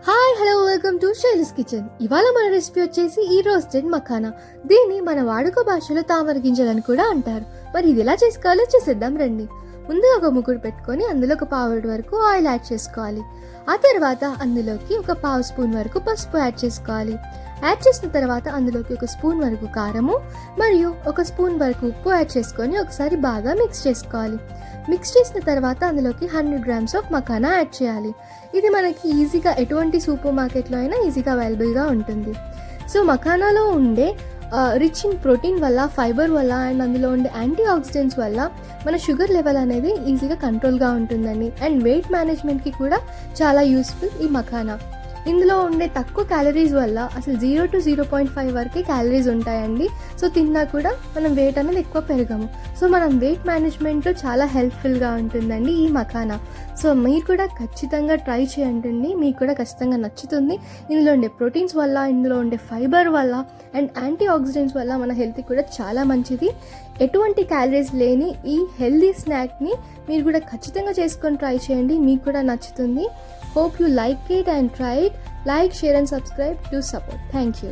Hi hello welcome to Shaili's kitchen. ఇవాళ మన recipe వచ్చేసి ఈ రోస్టెడ్ మఖానా. దీన్ని మన వాడుక భాషలో తామర గింజలని కూడా అంటారు. మరి ఇది ఎలా చేసుకోవాలో చూసేద్దాం రండి. ముందుగా ఒక ముగ్గురు పెట్టుకొని అందులో ఒక పావు వరకు ఆయిల్ యాడ్ చేసుకోవాలి. ఆ తర్వాత అందులోకి ఒక పావు స్పూన్ వరకు పసుపు యాడ్ చేసుకోవాలి. యాడ్ చేసిన తర్వాత అందులోకి ఒక స్పూన్ వరకు కారము మరియు ఒక స్పూన్ వరకు ఉప్పు యాడ్ చేసుకొని ఒకసారి బాగా మిక్స్ చేసుకోవాలి. మిక్స్ చేసిన తర్వాత అందులోకి 100 grams ఆఫ్ మఖానా యాడ్ చేయాలి. ఇది మనకి ఈజీగా ఎటువంటి సూపర్ మార్కెట్లో అయినా ఈజీగా అవైలబుల్గా ఉంటుంది. సో మఖానాలో ఉండే రిచ్ ఇన్ ప్రోటీన్ వల్ల, ఫైబర్ వల్ల అండ్ అందులో ఉండే యాంటీ ఆక్సిడెంట్స్ వల్ల మన షుగర్ లెవెల్ అనేది ఈజీగా కంట్రోల్గా ఉంటుందండి. అండ్ వెయిట్ మేనేజ్మెంట్కి కూడా చాలా యూస్ఫుల్ ఈ మఖానా. ఇందులో ఉండే తక్కువ క్యాలరీస్ వల్ల అసలు 0 to 0.5 వరకే క్యాలరీస్ ఉంటాయండి. సో తిన్నా కూడా మనం వెయిట్ అనేది ఎక్కువ పెరగము. సో మనం వెయిట్ మేనేజ్మెంట్లో చాలా హెల్ప్ఫుల్గా ఉంటుందండి ఈ మఖానా. సో మీరు కూడా ఖచ్చితంగా ట్రై చేయండి, మీకు కూడా ఖచ్చితంగా నచ్చుతుంది. ఇందులో ఉండే ప్రోటీన్స్ వల్ల, ఇందులో ఉండే ఫైబర్ వల్ల అండ్ యాంటీ ఆక్సిడెంట్స్ వల్ల మన హెల్త్కి కూడా చాలా మంచిది. ఎటువంటి క్యాలరీస్ లేని ఈ హెల్దీ స్నాక్ని మీరు కూడా ఖచ్చితంగా చేసుకొని ట్రై చేయండి, మీకు కూడా నచ్చుతుంది. Hope you like it and try it. Like, share and subscribe to support. Thank you.